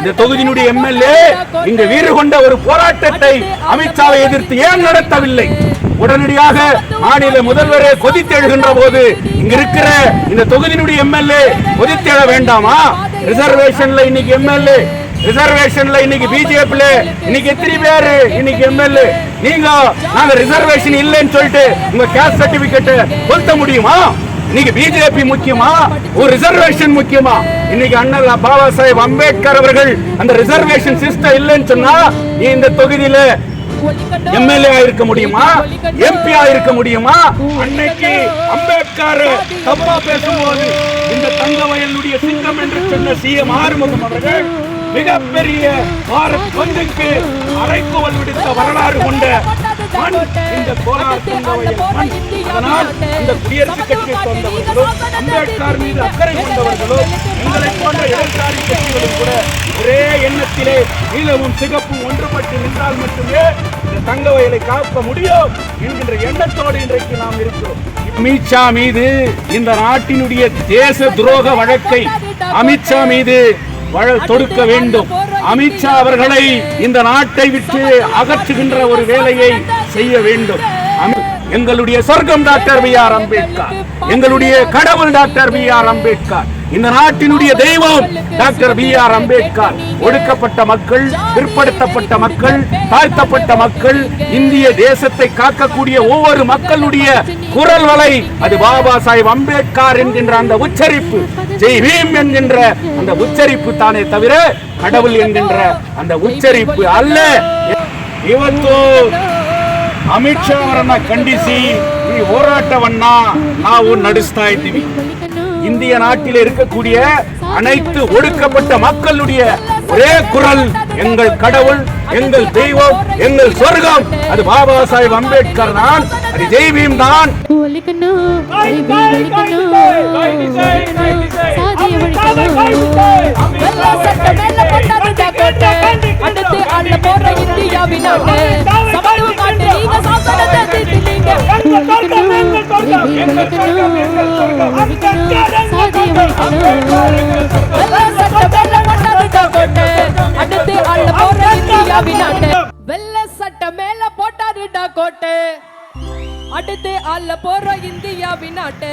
இந்த தொகுதியினுடைய எம்எல்ஏ இங்கு வீறு கொண்ட ஒரு போராட்டத்தை அமித்ஷாவை எதிர்த்து ஏன் நடத்தவில்லை? உடனடியாக மாநில முதல்வரே கொதித்தெழுகின்ற போது இங்க இருக்கிற இந்த தொகுதியினுடைய எம்எல்ஏ கொதித்தெழ வேண்டாமா? ரிசர்வேஷன்ல இன்னைக்கு எம்எல்ஏ, ரிசர்வேஷன்ல இன்னைக்கு பிஜேபி இன்னைக்கு எத்தனை பேரு இன்னைக்கு எம்எல்ஏ? நீங்க நாங்க ரிசர்வேஷன் இல்லைன்னு சொல்லிட்டு உங்க கேஸ்ட் சர்டிபிகேட் கொளுத்த முடியுமா? இன்னைக்கு பிஜேபி முக்கியமா, ஒரு ரிசர்வேஷன் முக்கியமா? இன்னைக்கு அண்ணல் பாபா சாஹேப் அம்பேத்கர் அவர்கள் அந்த ரிசர்வேஷன் சிஸ்டம் இல்லைன்னு சொன்னா நீ இந்த தொகுதியில எம்எல்ஏ இருக்க முடியுமா, எம்பி இருக்க முடியுமா? அன்னைக்கு அம்பேத்கர் தப்பா பேசும்போது இந்த தங்கவயலுடைய சிங்கம் என்று சொன்ன சிஎம் ஆறுமுகம் அவர்கள் மிகப்பெரிய பாரத் பந்துக்கு அரைக்கோவல் விடுத்த வரலாறு கொண்ட இந்த கோலார் தங்கவயல் மண். அதனால் இந்த குடியரசுக் கட்சியை சேர்ந்தவர்களும் அம்பேத்கர் மீது அக்கறை கொண்டவர்களும் எங்களை போன்ற இடதுசாரி கட்சிகளும் கூட ஒரே எண்ணத்திலே நீலமும் சிகப்பும் ஒன்றுபட்டு நின்றால் மட்டுமே இந்த தங்கவயலை காக்க முடியும் என்கின்ற எண்ணத்தோடு இன்றைக்கு நாம் இருக்கிறோம். அமித்ஷா மீது இந்த நாட்டினுடைய தேச துரோக வழக்கை அமித்ஷா மீது தொடுக்க வேண்டும். அமித்ஷா அவர்களை இந்த நாட்டை விட்டு அகற்றுகின்ற ஒரு வேலையை செய்ய வேண்டும். எங்களுடைய சொர்க்கம் டாக்டர் பி.ஆர். அம்பேத்கர், எங்களுடைய கடவுள் டாக்டர் பி.ஆர். அம்பேத்கர், இந்த நாட்டினுடைய தெய்வம் டாக்டர் பி.ஆர். அம்பேத்கர். ஒடுக்கப்பட்ட மக்கள், பிற்படுத்தப்பட்ட மக்கள், தாழ்த்தப்பட்ட மக்கள், இந்திய தேசத்தை காக்கக்கூடிய ஒவ்வொரு மக்களுடைய குரல் வலை அது பாபா சாஹேப் அம்பேத்கர் என்கின்ற அந்த உச்சரிப்பு, ஜெய் பீம் என்கின்ற அந்த உச்சரிப்பு தானே தவிர கடவுள் என்கின்ற அந்த உச்சரிப்பு அல்ல. ಇವತ್ತು ಅಮಿತ್ ಶಾ ಅವರನ್ನ ಖಂಡಿಸಿ ಈ ಹೋರಾಟವನ್ನ ನಾವು ನಡೆಸ್ತಾ ಇದ್ದೀವಿ. இந்திய நாட்டில் இருக்கக்கூடிய அனைத்து ஒடுக்கப்பட்ட மக்களுடைய ஒரே குரல் எங்கள் கடவுள், எங்கள் தெய்வம், எங்கள் சொர்க்கம் அது பாபா சாஹேப் அம்பேத்கர் தான், அது ஜெய் பீம் தான். வெள்ள சட்ட மேல போட்டாருடா கோட்டை, அடுத்து ஆள போற இந்தியாவின் நாட்டு.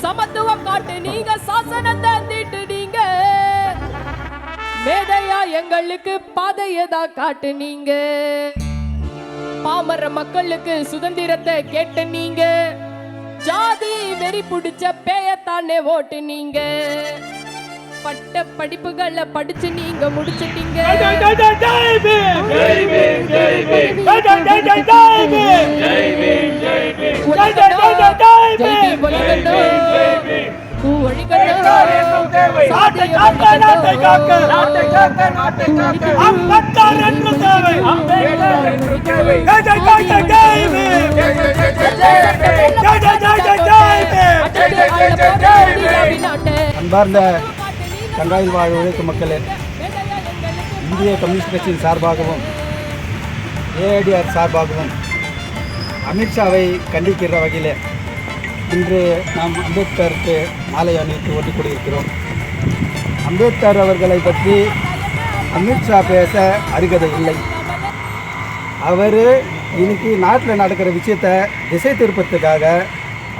சமத்துவம் காட்டு நீங்க, சாசனத்தை தீட்டு நீங்க, மேதையா எங்களுக்கு பாதையதா காட்டு நீங்க. பாமர மக்களுக்கு சுதந்திரத்தை கேட்டு நீங்க, ஜாதி வெறி புடிச்ச பேயத்தானே ஓட்டு நீங்க. பட்ட படிப்புகளை படிச்சு நீங்க முடிச்சிட்டீங்க. அன்பார்ந்த கங்காயில் வாழ் உழைக்கும் மக்களே, இந்திய கம்யூனிஸ்ட் கட்சியின் சார்பாகவும் ஏஐடிஆர் சார்பாகவும் அமித்ஷாவை கண்டிக்கிற வகையில் இன்று நாம் அம்பேத்கருக்கு மாலை அணிவித்து ஓட்டிக் கொண்டிருக்கிறோம். அம்பேத்கர் அவர்களை பற்றி அமித்ஷா பேச அருகதை இல்லை. அவர் இன்னைக்கு நாட்டில் நடக்கிற விஷயத்தை திசை திருப்பத்துக்காக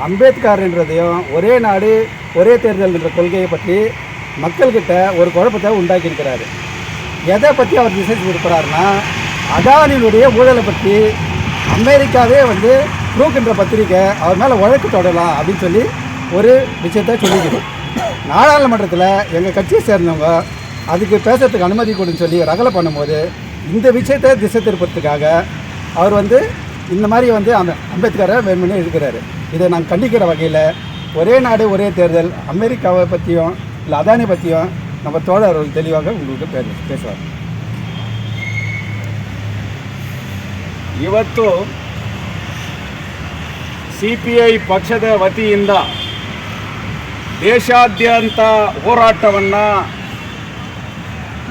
அம்பேத்கர் என்றதையும் ஒரே நாடு ஒரே தேர்தல் என்ற கொள்கையை பற்றி மக்கள்கிட்ட ஒரு குழப்பத்தை உண்டாக்கியிருக்கிறாரு. எதை பற்றி அவர் திசை திருப்புறாருன்னா, அதானியினுடைய ஊழலை பற்றி அமெரிக்காவே ப்ரூக் என்ற பத்திரிக்கை அவர் மேலே வழக்கு தொடரலாம் அப்படின்னு சொல்லி ஒரு விஷயத்தை சொல்லிக்கிறோம். நாடாளுமன்றத்தில் எங்கள் கட்சியை சேர்ந்தவங்க அதுக்கு பேசுறதுக்கு அனுமதி கொடுன்னு சொல்லி ரகலை பண்ணும்போது இந்த விஷயத்தை திசை திருப்பத்துக்காக அவர் இந்த மாதிரி அம்பேத்கரை வேணும்னே இருக்கிறாரு. இதை நான் கண்டிக்கிற வகையில் ஒரே நாடு ஒரே தேர்தல் அமெரிக்காவை பற்றியும் இல்லை அதானி பற்றியும் நம்ம தோழர்கள் தெளிவாக உங்களுக்கு பேசுவார். ಇವತ್ತು ಸಿಪಿಐ ಪಕ್ಷದ ವತಿಯಿಂದ ದೇಶಾದ್ಯಂತ ಹೋರಾಟವನ್ನು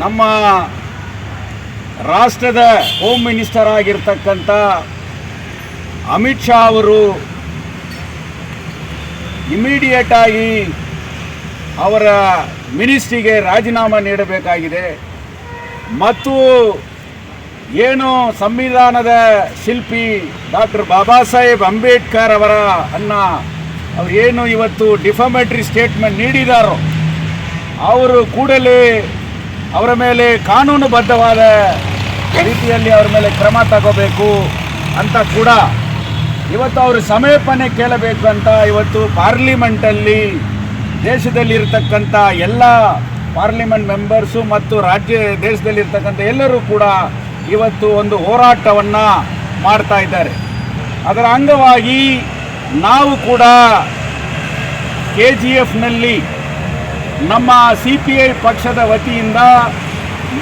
ನಮ್ಮ ರಾಷ್ಟ್ರದ ಹೋಮ್ ಮಿನಿಸ್ಟರ್ ಆಗಿರ್ತಕ್ಕಂಥ ಅಮಿತ್ ಶಾ ಅವರು ಇಮಿಡಿಯೇಟ್ ಆಗಿ ಅವರ ಮಿನಿಸ್ಟ್ರಿಗೆ ರಾಜೀನಾಮೆ ನೀಡಬೇಕಾಗಿದೆ ಮತ್ತು ಏನು ಸಂವಿಧಾನದ ಶಿಲ್ಪಿ ಡಾಕ್ಟರ್ ಬಾಬಾ ಸಾಹೇಬ್ ಅಂಬೇಡ್ಕರ್ ಅವರು ಏನು ಇವತ್ತು ಡಿಫಾಮೇಟರಿ ಸ್ಟೇಟ್ಮೆಂಟ್ ನೀಡಿದಾರೋ ಅವರು ಕೂಡಲೇ ಅವರ ಮೇಲೆ ಕಾನೂನುಬದ್ಧವಾದ ರೀತಿಯಲ್ಲಿ ಅವರ ಮೇಲೆ ಕ್ರಮ ತಗೋಬೇಕು ಅಂತ ಕೂಡ ಇವತ್ತು ಅವರು ಸಮರ್ಪಣೆ ಕೇಳಬೇಕು ಅಂತ ಇವತ್ತು ಪಾರ್ಲಿಮೆಂಟಲ್ಲಿ ದೇಶದಲ್ಲಿರ್ತಕ್ಕಂಥ ಎಲ್ಲ ಪಾರ್ಲಿಮೆಂಟ್ ಮೆಂಬರ್ಸು ಮತ್ತು ದೇಶದಲ್ಲಿರ್ತಕ್ಕಂಥ ಎಲ್ಲರೂ ಕೂಡ ಇವತ್ತು ಒಂದು ಹೋರಾಟವನ್ನು ಮಾಡ್ತಾ ಇದ್ದಾರೆ. ಅದರ ಅಂಗವಾಗಿ ನಾವು ಕೂಡ KGFನಲ್ಲಿ ನಮ್ಮ CPI ಪಕ್ಷದ ವತಿಯಿಂದ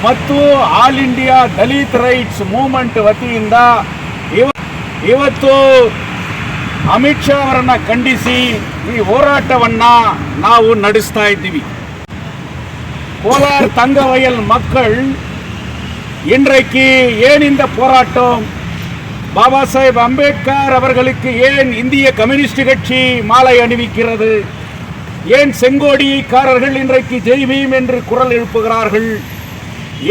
ಮತ್ತು all India Dalit rights movement ವತಿಯಿಂದ ಇವತ್ತು ಅಮಿತ್ ಶಾ ಅವರನ್ನು ಖಂಡಿಸಿ ಈ ಹೋರಾಟವನ್ನು ನಾವು ನಡೆಸ್ತಾ ಇದ್ದೀವಿ. கோலார் தங்கவயல் மக்கள் இன்றைக்கு ஏன் இந்த போராட்டம்? பாபா சாஹேப் அம்பேத்கர் அவர்களுக்கு ஏன் இந்திய கம்யூனிஸ்ட் கட்சி மாலை அணிவிக்கிறது? ஏன் செங்கோடிக்காரர்கள் இன்றைக்கு ஜெய் பீம் என்று குரல் எழுப்புகிறார்கள்?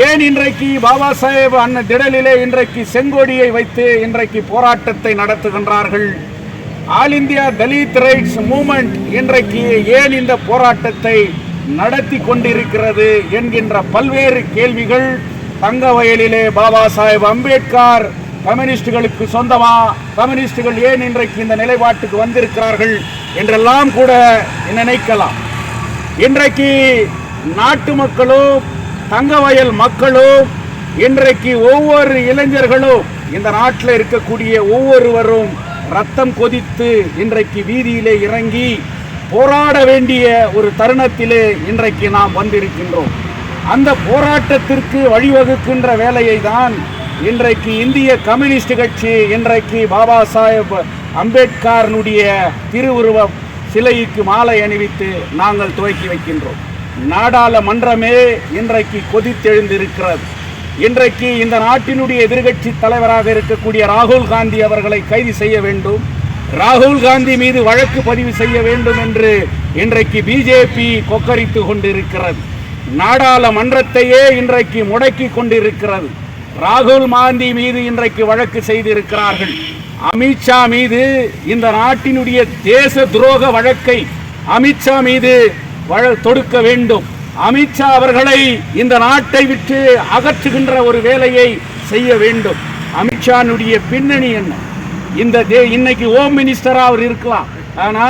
ஏன் இன்றைக்கு பாபா சாஹேப் திடலிலே இன்றைக்கு செங்கோடியை வைத்து இன்றைக்கு போராட்டத்தை நடத்துகின்றார்கள்? All India Dalit rights movement இன்றைக்கு ஏன் இந்த போராட்டத்தை நடத்தி கொண்டிருக்கிறது என்கின்ற பல்வேறு கேள்விகள் தங்கவயலிலே பாபா சாஹேப் அம்பேத்கர் கம்யூனிஸ்டுகளுக்கு சொந்தமா, கம்யூனிஸ்டுகள் ஏன் இன்றைக்கு இந்த நிலைப்பாட்டுக்கு வந்திருக்கிறார்கள் என்றெல்லாம் கூட நினைக்கலாம். இன்றைக்கு நாட்டு மக்களும் தங்கவயல் மக்களும் இன்றைக்கு ஒவ்வொரு இளைஞர்களும் இந்த நாட்டில் இருக்கக்கூடிய ஒவ்வொருவரும் ரத்தம் கொதித்து இன்றைக்கு வீதியிலே இறங்கி போராட வேண்டிய ஒரு தருணத்திலே இன்றைக்கு நாம் வந்திருக்கின்றோம். அந்த போராட்டத்திற்கு வழிவகுக்கின்ற வேலையை தான் இன்றைக்கு இந்திய கம்யூனிஸ்ட் கட்சி இன்றைக்கு பாபா சாஹேப் அம்பேத்கருடைய திருவுருவ சிலைக்கு மாலை அணிவித்து நாங்கள் துவக்கி வைக்கின்றோம். நாடாளுமன்றமே இன்றைக்கு கொதித்தெழுந்திருக்கிறது. இன்றைக்கு இந்த நாட்டினுடைய எதிர்கட்சி தலைவராக இருக்கக்கூடிய ராகுல் காந்தி அவர்களை கைது செய்ய வேண்டும், ராகுல் காந்தி மீது வழக்கு பதிவு செய்ய வேண்டும் என்று இன்றைக்கு பிஜேபி கொக்கரித்து கொண்டிருக்கிறது. நாடாளுமன்றத்தையே இன்றைக்கு முடக்கி கொண்டிருக்கிறது. ராகுல் காந்தி மீது இன்றைக்கு வழக்கு செய்திருக்கிறார்கள். அமித்ஷா மீது இந்த நாட்டினுடைய தேச துரோக வழக்கை அமித்ஷா மீது தொடுக்க வேண்டும். அமித்ஷா அவர்களை இந்த நாட்டை விட்டு அகற்றுகின்ற ஒரு வேலையை செய்ய வேண்டும். அமித்ஷானுடைய பின்னணி என்ன? இன்னைக்கு ஹோம் மினிஸ்டரா அவர் இருக்கலாம், ஆனா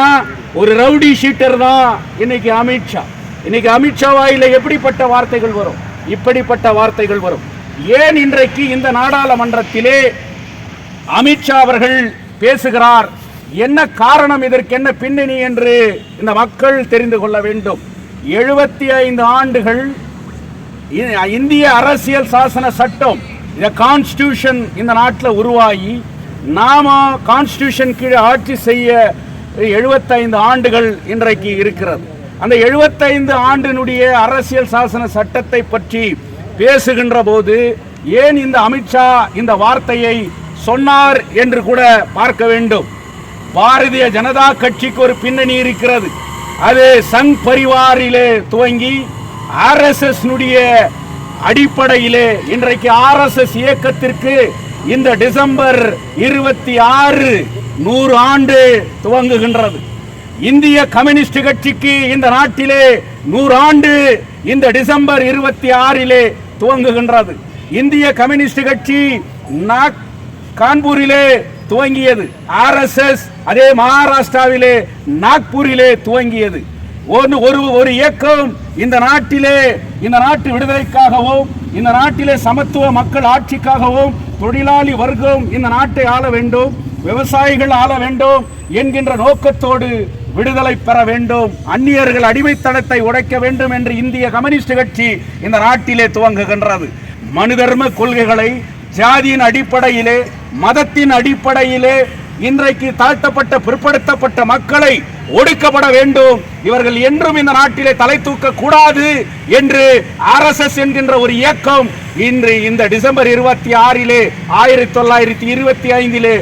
ஒரு ரவுடி ஷீட்டர் தான் இன்னைக்கு அமித்ஷா. இன்னைக்கு அமித்ஷா வாயில எப்படிப்பட்ட வார்த்தைகள் வரும்? இப்படிப்பட்ட வார்த்தைகள் வரும். ஏன் இன்றைக்கு இந்த நாடாளுமன்றத்திலே அமித்ஷா அவர்கள் பேசுகிறார்? என்ன காரணம், இதற்கு என்ன பின்னணி என்று இந்த மக்கள் தெரிந்து கொள்ள வேண்டும். 75 ஆண்டுகள் இந்திய அரசியல் சாசன சட்டம், இந்த கான்ஸ்டிடியூஷன் இந்த நாட்டில் உருவாகி நாம கான்ஸ்டிடியூஷன் கீழே ஆட்சி செய்ய 75 ஆண்டுகள் இன்றைக்கு இருக்கிறது. அந்த 75 ஆண்டினுடைய அரசியல் சாசன சட்டத்தை பற்றி பேசுகின்ற போது ஏன் இந்த அமித்ஷா இந்த வார்த்தையை சொன்னார் என்று கூட பார்க்க வேண்டும். பாரதிய ஜனதா கட்சிக்கு ஒரு பின்னணி இருக்கிறது. அது சங் பரிவாரிலே துவங்கி RSS அடிப்படையிலே இன்றைக்கு RSS இயக்கத்திற்கு இந்த டிசம்பர் 26 100 ஆண்டு துவங்குகின்றது. இந்திய கம்யூனிஸ்ட் கட்சிக்கு இந்த நாட்டிலே 100 ஆண்டு இந்த டிசம்பர் 26 துவங்குகின்றது. இந்திய கம்யூனிஸ்ட் கட்சி கான்பூரிலே துவங்கியது. RSS அதே மகாராஷ்டிராவிலே நாக்பூரிலே துவங்கியது. ஒரு இயக்கம் இந்த நாட்டிலே, இந்த நாட்டு விடுதலைக்காகவும், இந்த நாட்டிலே சமத்துவ மக்கள் ஆட்சிக்காகவும், தொழிலாளி வர்க்கம் இந்த நாட்டை ஆள வேண்டும், விவசாயிகள் ஆள வேண்டும் என்கின்ற நோக்கத்தோடு விடுதலை பெற வேண்டும், அந்நியர்கள் அடிமைத்தனத்தை உடைக்க வேண்டும் என்று இந்திய கம்யூனிஸ்ட் கட்சி இந்த நாட்டிலே துவங்குகின்றது. மனு தர்ம கொள்கைகளை ஜாதியின் அடிப்படையிலே, மதத்தின் அடிப்படையிலே இன்றைக்கு தாழ்த்தப்பட்ட பிற்படுத்தப்பட்ட மக்களை ஒடுக்கப்பட வேண்டும், இவர்கள் என்றும் இந்த நாட்டிலே தலை தூக்க கூடாது என்று RSS என்கின்ற ஒரு இயக்கம் இன்று இந்த டிசம்பர் 26 1925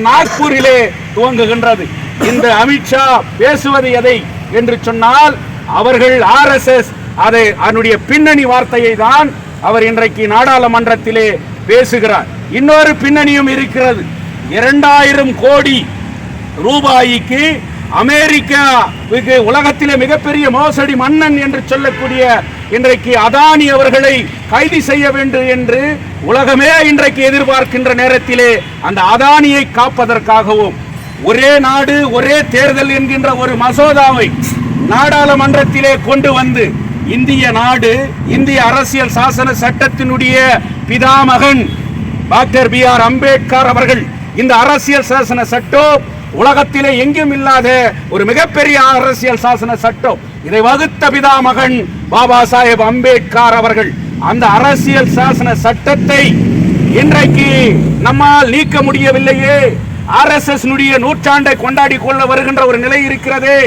நாக்பூரிலே துவங்குகின்றது. இந்த அமித்ஷா பேசுவது எதை என்று சொன்னால், அவர்கள் RSS அதனுடைய பின்னணி வார்த்தையை தான் அவர் இன்றைக்கு நாடாளுமன்றத்திலே பேசுகிறார். இன்னொரு பின்னணியும் இருக்கிறது. 2000 கோடி ரூபாய்க்கு அமெரிக்காவுக்கு உலகத்திலே மிகப்பெரிய மோசடி மன்னன் என்று சொல்லக்கூடிய இன்றைக்கு அதானி அவர்களை கைது செய்ய வேண்டும் என்று உலகமே இன்றைக்கு எதிர்பார்க்கின்ற நேரத்திலே அந்த அதானியை காப்பதற்காகவும் ஒரே நாடு ஒரே தேர்தல் என்கின்ற ஒரு மசோதாவை நாடாளுமன்றத்திலே கொண்டு வந்து இந்திய நாடு இந்திய அரசியல் சாசன சட்டத்தினுடைய பிதாமகன் டாக்டர் B.R. அம்பேத்கர் அவர்கள் இந்த அரசியல் சாசன சட்டம் உலகத்திலே எங்கும் இல்லாத ஒரு மிகப்பெரிய அரசியல் சாசன சட்டம். இதை வகுத்த பிதாமகன் பாபா சாஹேப் அம்பேத்கர் அவர்கள் அந்த அரசியல் சாசன சட்டத்தை இன்றைக்கு நம்மால் நீக்க முடியவில்லையே. RSS நூற்றாண்டை கொண்டாடி கொள்ள வருகின்ற ஒரு நிலை இருக்கிறதே.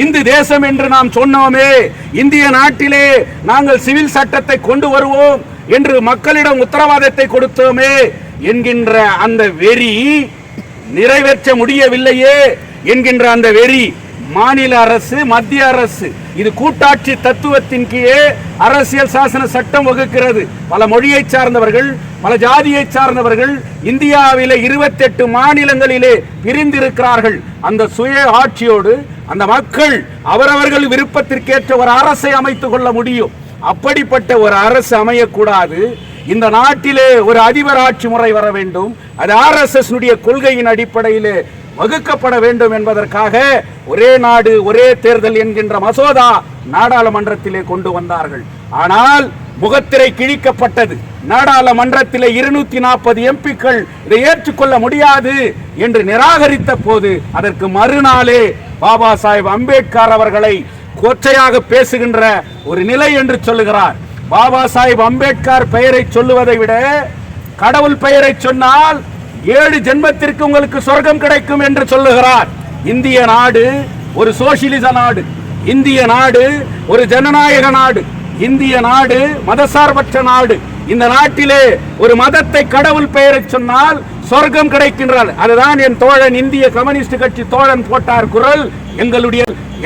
இந்து தேசம் என்று நாம் சொன்னோமே, இந்திய நாட்டிலே நாங்கள் சிவில் சட்டத்தை கொண்டு வருவோம் என்று மக்களிடம் உத்தரவாதத்தை கொடுத்தோமே என்கின்ற அந்த வெறி நிறைவேற்ற முடியவில்லையே என்கின்ற அந்த வெறி மாநில அரசு மத்திய அரசு இது கூட்டாட்சி தத்துவத்தின் கீழே அரசியல் சாசன சட்டம் வகுக்கிறது. பல மொழியை சார்ந்தவர்கள் பல ஜாதியை சார்ந்தவர்கள் இந்தியாவிலே 28 மாநிலங்களிலே பிரிந்திருக்கிறார்கள். அந்த சுய ஆட்சியோடு அந்த மக்கள் அவரவர்கள் விருப்பத்திற்கேற்ற ஒரு அரசை அமைத்துக் கொள்ள முடியும். அப்படிப்பட்ட ஒரு அரசு அமையக்கூடாது. இந்த நாட்டிலே ஒரு அதிபர் ஆட்சி முறை வர வேண்டும். அது RSS கொள்கையின் அடிப்படையிலே வகுக்கப்பட வேண்டும் என்பதற்காக ஒரே நாடு ஒரே தேர்தல் என்கின்ற மசோதா நாடாளுமன்றத்திலே கொண்டு வந்தார்கள். ஆனால் முகத்திரை கிழிக்கப்பட்டது. நாடாளுமன்றத்திலே 240 MPக்கள் இதை ஏற்றுக்கொள்ள முடியாது என்று நிராகரித்த போது அதற்கு மறுநாளே பாபா சாஹேப் அம்பேத்கர் அவர்களை கொச்சையாக பேசுகின்ற ஒரு நிலை என்று சொல்லுகிறார். பாபா சாஹேப் அம்பேத்கர் பெயரை சொல்லுவதை விட கடவுள் பெயரை சொன்னால் 7 ஜென்மத்திற்கு உங்களுக்கு சொர்க்கம் கிடைக்கும் என்று சொல்லுகிறார். இந்திய நாடு ஒரு சோசியலிச நாடு, இந்திய நாடு ஒரு ஜனநாயக நாடு, இந்திய நாடு மதசார்பற்ற நாடு. இந்த நாட்டிலே ஒரு மதத்தை கடவுள் பெயரை சொன்னால் சொர்க்கம் கிடைக்கின்றார். அதுதான் என் தோழன் இந்திய கம்யூனிஸ்ட் கட்சி தோழன் போட்டார் குரல்.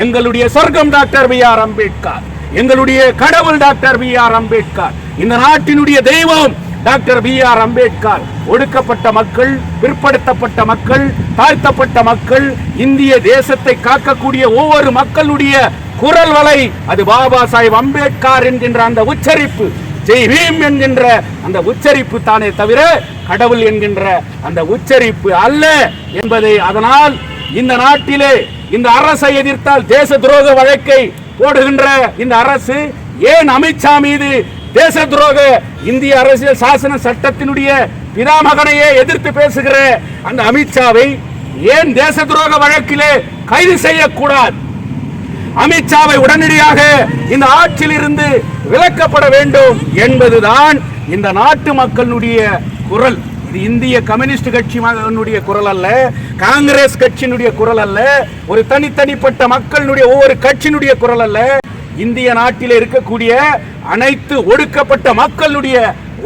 எங்களுடைய சொர்க்கம் டாக்டர் B.R. அம்பேத்கர், எங்களுடைய கடவுள் டாக்டர் B.R. அம்பேத்கர், இந்த நாட்டினுடைய தெய்வம் டாக்டர் B.R. அம்பேத்கர். ஒடுக்கப்பட்ட மக்கள், பிற்படுத்தப்பட்ட மக்கள், தாழ்த்தப்பட்ட மக்கள், இந்திய தேசத்தை காக்கக்கூடிய ஒவ்வொரு மக்களுடைய குரல் வலை அது பாபா சாஹேப் அம்பேத்கர் என்கின்ற அந்த உச்சரிப்பு, ஜெய் பீம் என்கின்ற அந்த உச்சரிப்பு தானே தவிர கடவுள் என்கின்ற அந்த உச்சரிப்பு அல்ல என்பதை. அதனால் இந்த நாட்டிலே இந்த அரசை எதிர்த்தால் தேச துரோக வழக்கை போடுகின்ற இந்த அரசு ஏன் அமித்ஷா மீது தேச துரோக இந்திய அரசியல் சாசன சட்டத்தினுடைய பிதாமகனையே எதிர்த்து பேசுகிற அந்த அமித்ஷாவை ஏன் தேச துரோக வழக்கிலே கைது செய்யக்கூடாது? அமித்ஷாவை உடனடியாக இந்த ஆட்சியில் இருந்து விலக்கப்பட வேண்டும் என்பதுதான் இந்த நாட்டு மக்களுடைய குரல். இது இந்திய கம்யூனிஸ்ட் கட்சியினுடைய குரல் அல்ல, காங்கிரஸ் கட்சியினுடைய குரல் அல்ல, ஒரு தனிப்பட்ட மக்களுடைய ஒவ்வொரு கட்சியினுடைய குரல் அல்ல. இந்திய நாட்டில் இருக்கக்கூடிய அனைத்து ஒடுக்கப்பட்ட மக்களுடைய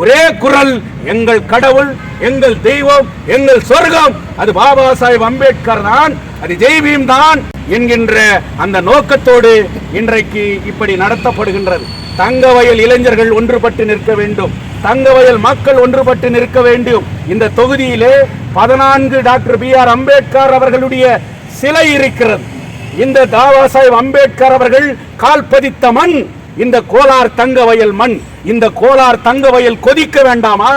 ஒரே குரல், எங்கள் கடவுள், எங்கள் தெய்வம், எங்கள் சொர்க்கம் அது பாபா சாஹேப் அம்பேத்கர் தான், அது ஜெய் பீம் தான் என்கின்ற அந்த நோக்கத்தோடு இன்றைக்கு இப்படி நடத்தப்படுகின்றது. தங்கவயல் இளைஞர்கள் ஒன்றுபட்டு நிற்க வேண்டும், தங்கவயல் மக்கள் ஒன்றுபட்டு நிற்க வேண்டும். இந்த தொகுதியிலே 14 டாக்டர் B.R. அம்பேத்கர் அவர்களுடைய சிலை இருக்கிறது. இந்த பாபா சாஹேப் அம்பேத்கர் அவர்கள் கால் பதித்த மண் இந்த கோலார் தங்கவயல் மண். இந்த கோலார் தங்கவயல் கொதிக்க வேண்டாமா?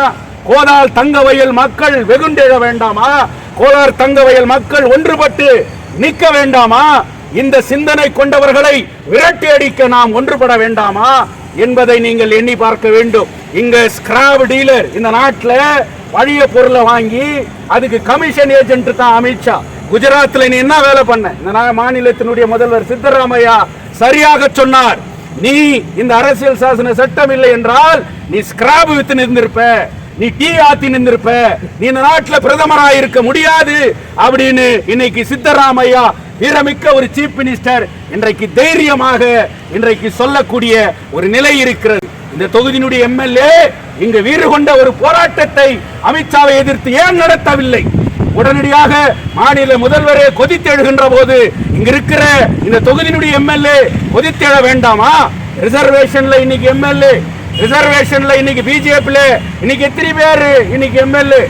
கோலார் தங்கவயல் மக்கள் வெகுண்டெழ வேண்டாமா? கோலார் தங்கவயல் மக்கள் ஒன்றுபட்டு நிற்க வேண்டாமா? இந்த சிந்தனை கொண்டவர்களை விரட்டி அடிக்க நாம் ஒன்றுபட வேண்டாமா என்பதை நீங்கள் எண்ணி பார்க்க வேண்டும். இங்க ஸ்கிராப் டீலர் இந்த நாட்டில் பழைய பொருளை வாங்கி அதுக்கு கமிஷன் ஏஜென்ட் தான் அமித்ஷா. குஜராத்தில் நீ என்ன வேலை பண்ண? இந்த மாநிலத்தினுடைய முதல்வர் சித்தராமையா சரியாக சொன்னார். நீ இந்த அரசியல் சாசன சட்டம் இல்லை என்றால் நீ ஸ்கிராப் வித்து நின்றிருப்ப, நீ டீ ஆத்தி நின்றிருப்ப, நீ இந்த நாட்டில் பிரதமராக இருக்க முடியாது அப்படின்னு இன்னைக்கு சித்தராமையா வீரமிக்க ஒரு சீஃப் மினிஸ்டர் இன்றைக்கு தைரியமாக இன்றைக்கு சொல்லக்கூடிய ஒரு நிலை இருக்கிறது. இந்த தொகுதியினுடைய MLA இங்கு வீறு கொண்ட ஒரு போராட்டத்தை அமித்ஷாவை எதிர்த்து ஏன் நடத்தவில்லை? உடனடியாக மாநில முதல்வரே கொதித்தெழுகின்ற போது இங்க இருக்கிற இந்த தொகுதியினுடைய எம்எல்ஏ கொதித்தெழ வேண்டாமா? ரிசர்வேஷன்ல இன்னைக்கு எம்எல்ஏ, ரிசர்வேஷன்ல இன்னைக்கு பிஜேபில இன்னைக்கு எத்தனை பேர் இன்னைக்கு எம்எல்ஏ?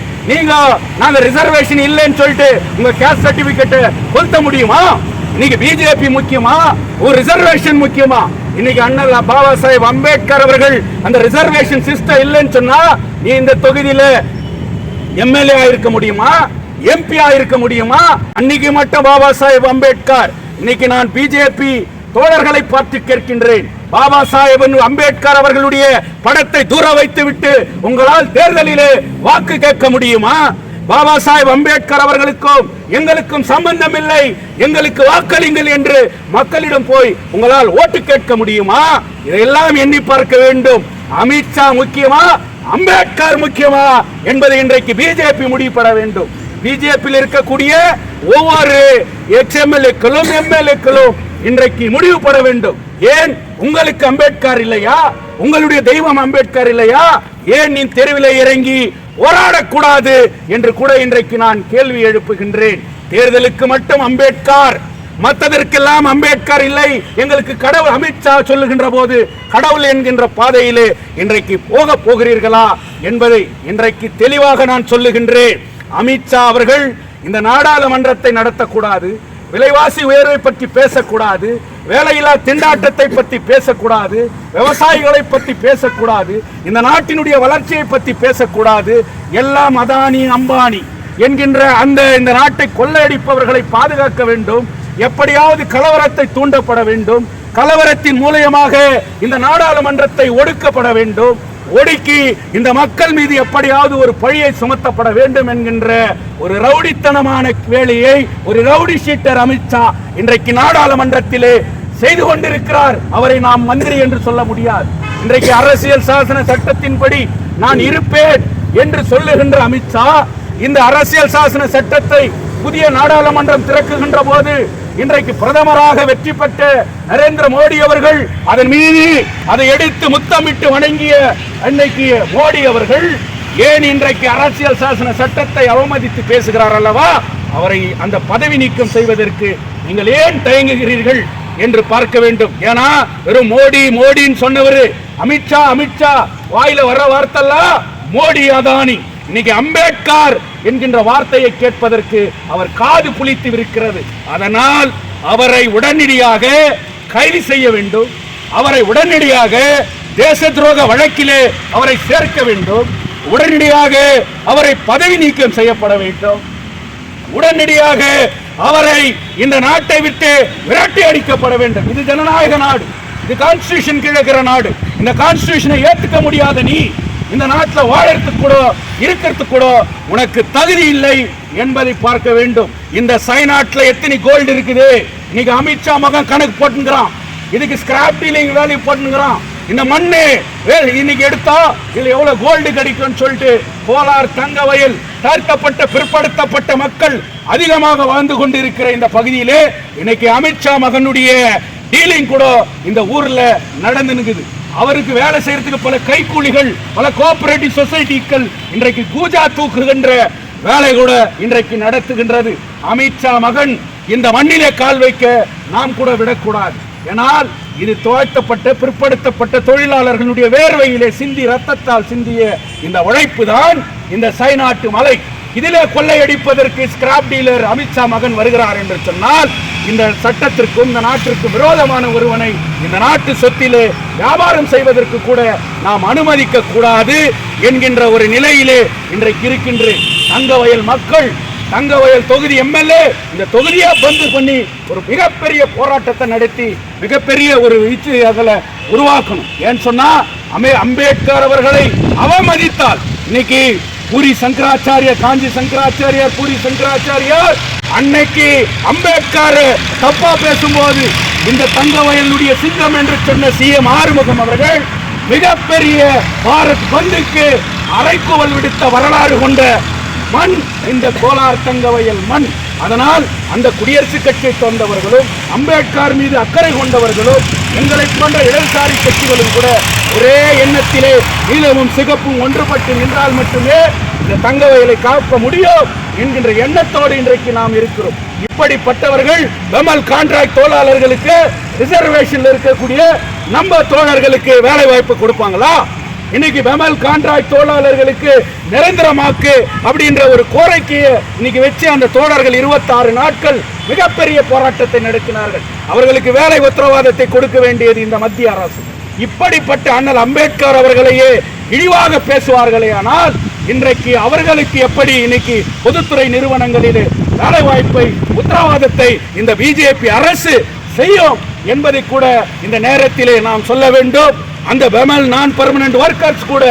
நாங்க ரிசர்வேஷன் இல்லைன்னு சொல்லிட்டு உங்க கேஸ்ட் சர்டிபிகேட் கொளுத்த முடியுமா? இன்னைக்கு பிஜேபி முக்கியமா, ஒரு ரிசர்வேஷன் முக்கியமா? இன்னைக்கு அண்ணல் பாபா சாஹேப் அம்பேத்கர் அவர்கள் அந்த ரிசர்வேஷன் சிஸ்டம் இல்லைன்னு சொன்னா நீ இந்த தொகுதியில எம்எல்ஏ இருக்க முடியுமா, எம்பி இருக்க முடியுமா? அன்னைக்கு மட்டும் பாபா சாஹேப் அம்பேத்கர், இன்னைக்கு நான் பிஜேபி தோழர்களை பார்த்து கேட்கின்றேன், பாபா சாஹேப் அம்பேத்கர் அவர்களுடைய படத்தை தூர வைத்து விட்டு உங்களால் தேர்தலிலே வாக்கு கேட்க முடியுமா? பாபா சாஹேப் அம்பேத்கர் அவர்களுக்கும் எங்களுக்கும் சம்பந்தம் இல்லை, எங்களுக்கு வாக்களிங்கள் என்று மக்களிடம் போய் உங்களால் ஓட்டு கேட்க முடியுமா? இதையெல்லாம் எண்ணி பார்க்க வேண்டும். அமித்ஷா முக்கியமா, அம்பேத்கர் முக்கியமா என்பதை இன்றைக்கு பிஜேபி முடிவுபட வேண்டும். பிஜேபியில் இருக்கக்கூடிய ஒவ்வொரு எக்ஸ்எம்எல்ஏக்களும் எம்எல்ஏக்களும் இன்றைக்கு முடிவுபட வேண்டும். ஏன் உங்களுக்கு அம்பேத்கர் இல்லையா? உங்களுடைய தெய்வம் அம்பேத்கர் இல்லையா? ஏன் நீ தெருவில் இறங்கி போராடக்கூடாது என்று கூட இன்றைக்கு நான் கேள்வி எழுப்புகின்றேன். தேர்தலுக்கு மட்டும் அம்பேத்கர், மற்றதற்கெல்லாம் அம்பேத்கர் இல்லை, எங்களுக்கு கடவுள் அமித்ஷா சொல்லுகின்ற போது கடவுள் என்கின்ற பாதையிலே இன்றைக்கு போக போகிறீர்களா என்பதை இன்றைக்கு தெளிவாக நான் சொல்லுகின்றேன். அமித்ஷா அவர்கள் இந்த நாடாளுமன்றத்தை நடத்தக்கூடாது, விலைவாசி உயர்வை பற்றி பேசக்கூடாது, வேலையில்லா திண்டாட்டத்தை பற்றி பேசக்கூடாது, விவசாயிகளை பற்றி பேசக்கூடாது, இந்த நாட்டினுடைய வளர்ச்சியை பற்றி பேசக்கூடாது. எல்லாம் அதானி அம்பானி என்கின்ற இந்த நாட்டை கொள்ளையடிப்பவர்களை பாதுகாக்க வேண்டும், எப்படியாவது கலவரத்தை தூண்டப்பட வேண்டும், கலவரத்தின் மூலமாக இந்த நாடாளுமன்றத்தை ஒடுக்கப்பட வேண்டும், ஒடுக்கி இந்த மக்கள் மீது எப்படியாவது ஒரு பழியை சுமத்தப்பட வேண்டும் என்கின்ற ஒரு ரவுடித்தனமான வேலையை ஒரு ரவுடி ஷீட்டர் அமித்ஷா இன்றைக்கு நாடாளுமன்றத்திலே செய்து கொண்டிருக்கிறார். அவரை நாம் மந்திரி என்று சொல்ல முடியாது. இன்றைக்கு அரசியல் சாசன சட்டத்தின்படி நான் இருப்பேன் என்று சொல்லுகின்ற அமித்ஷா இந்த அரசியல் சாசன சட்டத்தை புதிய நாடாளுமன்றம் திறக்குகின்ற போது இன்றைக்கு பிரதமராக வெற்றி பெற்ற நரேந்திர மோடி அவர்கள் அதன் மீது அதை எடுத்து முத்தமிட்டு வணங்கிய அன்னைக்கு மோடி அவர்கள் ஏன் இன்றைக்கு அரசியல் சாசன சட்டத்தை அவமதித்து பேசுகிறார் அல்லவா? அவரை அந்த பதவி நீக்கம் செய்வதற்கு நீங்கள் ஏன் தயங்குகிறீர்கள் என்று பார்க்க வேண்டும். ஏன்னா வெறும் மோடி மோடின்னு சொன்னவர் அமித்ஷா, அமித்ஷா வாயில வர வார்த்தைலாம் மோடி அதானி. இன்னைக்கு அம்பேத்கர் என்கின்ற வார்த்தையை கேட்பதற்கு அவர் காது புளித்து இருக்கிறது. அதனால் அவரை உடனடியாக கைது செய்ய வேண்டும், அவரை உடனடியாக தேச துரோக வழக்கிலே அவரை சேர்க்க வேண்டும், உடனடியாக அவரை பதவி நீக்கம் செய்யப்பட வேண்டும், உடனடியாக அவரை இந்த நாட்டை விட்டு விரட்டி அடிக்கப்பட வேண்டும். இது ஜனநாயக நாடு, இது கான்ஸ்டிடியூஷன் கிழக்கிற நாடு. இந்த கான்ஸ்டிடியூஷனை ஏற்றுக்க முடியாத நீ இந்த நாட்டில் வாழறதுக்கு கூட இருக்கிறதுக்கு கூட உனக்கு தகுதி இல்லை என்பதை பார்க்க வேண்டும். இந்த சைனாட்டில் எத்தனை கோல்டு இருக்குது? இன்னைக்கு அமித்ஷா மகன் கணக்கு போட்டுங்கிறான், இதுக்கு ஸ்கிராப் டீலிங் வேல்யூ போட்டுங்கிறான். இந்த மண்ணு இன்னைக்கு எடுத்தா இதுல எவ்வளவு கோல்டு கிடைக்கும் சொல்லிட்டு கோலார் தங்க வயல் தாழ்த்தப்பட்ட பிற்படுத்தப்பட்ட மக்கள் அதிகமாக வாழ்ந்து கொண்டிருக்கிற இந்த பகுதியிலே இன்னைக்கு அமித்ஷா மகனுடைய டீலிங் கூட இந்த ஊர்ல நடந்துனுக்குது. அவருக்கு வேலை செய்யறதுக்கு பல கைக்கூலிகள், பல கோஆபரேட்டிவ் சொசைட்டிகள் இன்றைக்கு கூஜா தூக்குகின்ற வேலை கூட இன்றைக்கு நடத்துகின்றது. அமித்ஷா மகன் இந்த மண்ணிலே கால் வைக்க நாம் கூட விடக்கூடாது. ஏனால் இது துவைத்தப்பட்ட பிற்படுத்தப்பட்ட தொழிலாளர்களுடைய வேர்வையிலே சிந்தி ரத்தத்தால் சிந்திய இந்த உழைப்பு தான் இந்த சைனாட்டு மலை. இதிலே கொள்ளையடிப்பதற்கு ஸ்கிராப் டீலர் அமித்ஷா மகன் வருகிறார் என்று சொன்னால் இந்த சட்டத்திற்கும் இந்த நாட்டிற்கு விரோதமான ஒருவனை இந்த நாட்டு சொத்திலே வியாபாரம் செய்வதற்கு கூட நாம் அனுமதிக்க கூடாது என்கின்ற ஒரு நிலையிலே இன்றைக்கு இருக்கின்றேன். தங்கவயல் மக்கள், தங்கவயல் தொகுதி எம்எல்ஏ இந்த தொகுதியை பந்து பண்ணி ஒரு மிகப்பெரிய போராட்டத்தை நடத்தி மிகப்பெரிய ஒரு அதில் உருவாக்கணும். ஏன்னு சொன்னா அம்பேத்கர் அவர்களை அவமதித்தால் இன்னைக்கு பூரி சங்கராச்சாரியார், காஞ்சி சங்கராச்சாரியார், பூரி சங்கராச்சாரியார் அன்னைக்கு அம்பேத்கர் தப்பா பேசும்போது இந்த தங்கவயலுடைய சிங்கம் என்று சொன்ன சிஎம் ஆறுமுகம் அவர்கள் மிகப்பெரிய பாரத் பந்துக்கு அரைக்குவல் விடுத்த வரலாறு கொண்ட மண் இந்த கோலார் தங்கவயல் மண். அதனால் அந்த குடியரசுக் கட்சியை சேர்ந்தவர்களும் அம்பேத்கர் மீது அக்கறை கொண்டவர்களும் எங்களை போன்ற இடதுசாரி கட்சிகளும் கூட ஒரே எண்ணத்திலே நீலமும் சிகப்பும் ஒன்றுபட்டு நின்றால் மட்டுமே இந்த தங்கவயலை காக்க முடியும் என்கின்ற எண்ணத்தோடு இன்றைக்கு நாம் இருக்கிறோம். இப்படிப்பட்டவர்கள் பெமல் கான்ட்ராக்ட் தொழிலாளர்களுக்கு ரிசர்வேஷன்ல இருக்கக்கூடிய நம்ம தோழர்களுக்கு வேலை வாய்ப்பு கொடுப்பாங்களா? இன்னைக்கு பெமல் கான்ட்ராக்ட் தொழிலாளர்களுக்கு நிரந்தரமாக்கு அப்படின்ற ஒரு கோரிக்கையை இன்னைக்கு வச்சு அந்த தோழர்கள் 26 நாட்கள் மிகப்பெரிய போராட்டத்தை நடத்தினார்கள். அவர்களுக்கு வேலை உத்தரவாதத்தை கொடுக்க வேண்டியது இந்த மத்திய அரசு. இப்படிப்பட்ட அண்ணல் அம்பேத்கர் அவர்களையே இழிவாக பேசுவார்களே, ஆனால் இன்றைக்கு அவர்களுக்கு எப்படி இன்னைக்கு பொதுத்துறை நிறுவனங்களிலே வேலை வாய்ப்பை உத்தரவாதத்தை இந்த பிஜேபி அரசு செய்யும் என்பதை கூட இந்த நேரத்திலே நாம் சொல்ல வேண்டும். அந்த பெமல் நான் பெர்மனன்ட் ஒர்க்கர்ஸ் கூட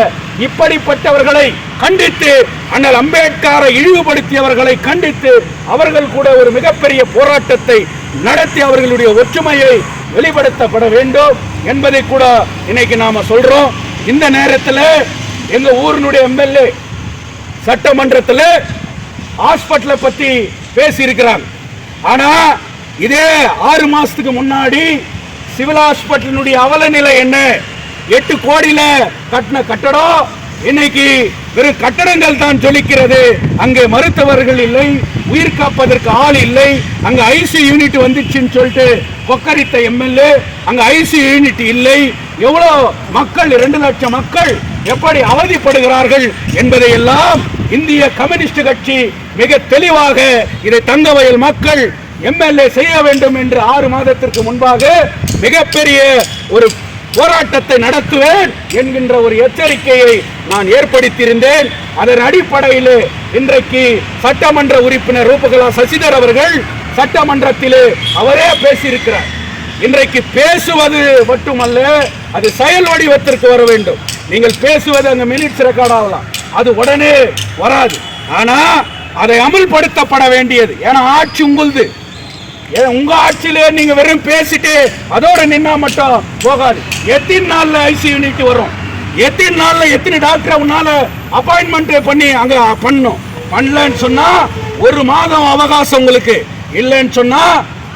இப்படிப்பட்டவர்களை கண்டித்து, அண்ணல் அம்பேத்கரை இழிவுபடுத்தியவர்களை கண்டித்து அவர்கள் கூட ஒரு மிகப்பெரிய போராட்டத்தை நடத்தி அவர்களுடைய ஒற்றுமையை வெளிப்படுத்தப்பட வேண்டும் என்பதை கூட இன்னைக்கு நாம சொல்றோம். இந்த நேரத்தில் எங்க ஊரினுடைய எம்எல்ஏ சட்டமன்றத்தில் ஹாஸ்பிட்டலை பத்தி பேசி இருக்கிறாங்க. ஆனா இதே 6 மாசத்துக்கு முன்னாடி சிவில் ஹாஸ்பிட்டலினுடைய அவல நிலை என்ன? 8 கோடியில கட்டின கட்டடம் இன்னைக்கு வெறும் கட்டடங்கள் தான் ஜொலிக்கிறது. அங்கே மருத்துவர்கள் இல்லை, உயிர் காப்பதற்கு ஆள் இல்லை. அங்க ஐசி யூனிட் வந்துச்சுன்னு சொல்லிட்டு கொக்கரித்த எம்எல்ஏ, அங்க ஐசி யூனிட் இல்லை. எவ்வளவு மக்கள், 2 லட்சம் மக்கள் எப்படி அவதிப்படுகிறார்கள் என்பதை எல்லாம் இந்திய கம்யூனிஸ்ட் கட்சி மிக தெளிவாக இதை தங்கவயல் மக்கள் எம்எல்ஏ செய்ய வேண்டும் என்று 6 மாதத்திற்கு முன்பாக மிகப்பெரிய ஒரு போராட்டத்தை நடத்துவேன் என்கின்ற ஒரு எச்சரிக்கையை நான் ஏற்படுத்தியிருந்தேன். அதன் அடிப்படையில் இன்றைக்கு சட்டமன்ற உறுப்பினர் ரூபகலா சசிதர் அவர்கள் சட்டமன்றத்திலே அவரே பேசியிருக்கிறார். இன்றைக்கு பேசுவது மட்டுமல்ல, அது செயல் வடிவத்திற்கு வர வேண்டும். நீங்கள் பேசுவது அங்க மினிட்ஸ் ரெக்கார்ட் ஆகலாம், அது உடனே வராது. ஆனா அதை அமல்படுத்தப்பட வேண்டியது. ஏன்னா ஆட்சி உங்களுது. உங்க ஆட்சியில நீங்க வெறும் பேசிட்டு அதோட நின்னா மட்டும் போகாது. எத்தனை நாள்ல ஐசி யூனிட் வரும்? எத்தனை நாள்ல எத்தனை டாக்டர் உன்னால அப்பாயின்மெண்ட் பண்ணி அங்க பண்ணும்? பண்ணலன்னு சொன்னா 1 மாதம் அவகாசம் உங்களுக்கு. இல்லைன்னு சொன்னா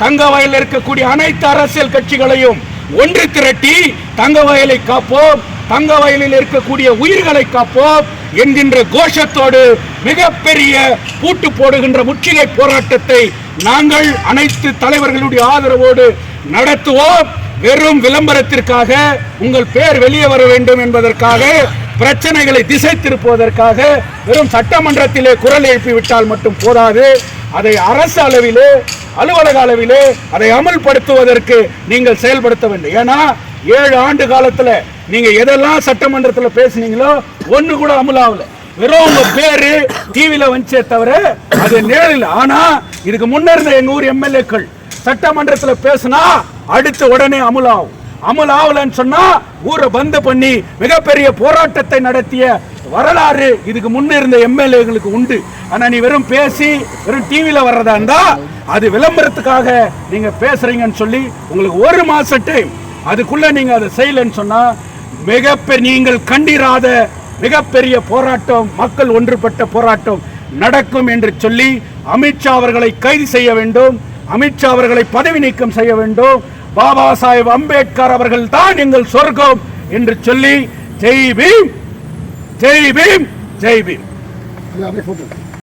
தங்க வயலில் இருக்கக்கூடிய அனைத்து அரசியல் கட்சிகளையும் ஒன்று திரட்டி தங்க வயலை காப்போம், தங்க வயலில் இருக்கக்கூடிய உயிர்களை காப்போம் என்கின்ற கோஷத்தோடு மிகப்பெரிய பூட்டு போடுகின்ற முற்றுகை போராட்டத்தை நாங்கள் அனைத்து தலைவர்களுடைய ஆதரவோடு நடத்துவோம். வெறும் விளம்பரத்திற்காக, உங்கள் பேர் வெளியே வர வேண்டும் என்பதற்காக, பிரச்சனைகளை திசை திருப்புவதற்காக வெறும் சட்டமன்றத்திலே குரல் எழுப்பிவிட்டால் மட்டும் போதாது. அதை அரசு அளவிலே, அலுவலக அளவிலே அதை அமல்படுத்துவதற்கு நீங்கள் செயல்படுத்த வேண்டும். ஏன்னா 7 ஆண்டு காலத்துல நீங்க எதெல்லாம் சட்டமன்றத்தில் பேசுனீங்களோ ஒண்ணு கூட அமலாவல. வெறும் உங்க பேரு டிவில வந்துச்சே தவிர அது நேரில். ஆனா இதுக்கு முன்னர் எங்க ஊர் எம்எல்ஏக்கள் சட்டமன்றத்தில் பேசினா அடுத்து உடனே அமலாகும். அமலாவலன்னு சொன்னா ஊரை பந்து பண்ணி மிகப்பெரிய போராட்டத்தை நடத்திய வரலாறு இதுக்கு முன்ன இருந்த எம்எல்ஏகளுக்கு உண்டு. ஆனா நீ வெறும் பேசி வெறும் டிவில வர்றதா இருந்தா அது விளம்பரத்துக்காக நீங்க பேசுறீங்கன்னு சொல்லி உங்களுக்கு 1 மாச டைம், அதுக்குள்ள நீங்க அதை செய்யலன்னு சொன்னா மிகப்பெரிய, நீங்கள் கண்டிராத மிகப்பெரிய போராட்டம், மக்கள் ஒன்றுபட்ட போராட்டம் நடக்கும் என்று சொல்லி அமித்ஷா அவர்களை கைது செய்ய வேண்டும், அமித்ஷா அவர்களை பதவி நீக்கம் செய்ய வேண்டும். பாபா சாஹேப் அம்பேத்கர் அவர்கள் தான் எங்கள் சொர்க்கம் என்று சொல்லி ஜெய் பீம், ஜெய் பீம், ஜெய் பீம்.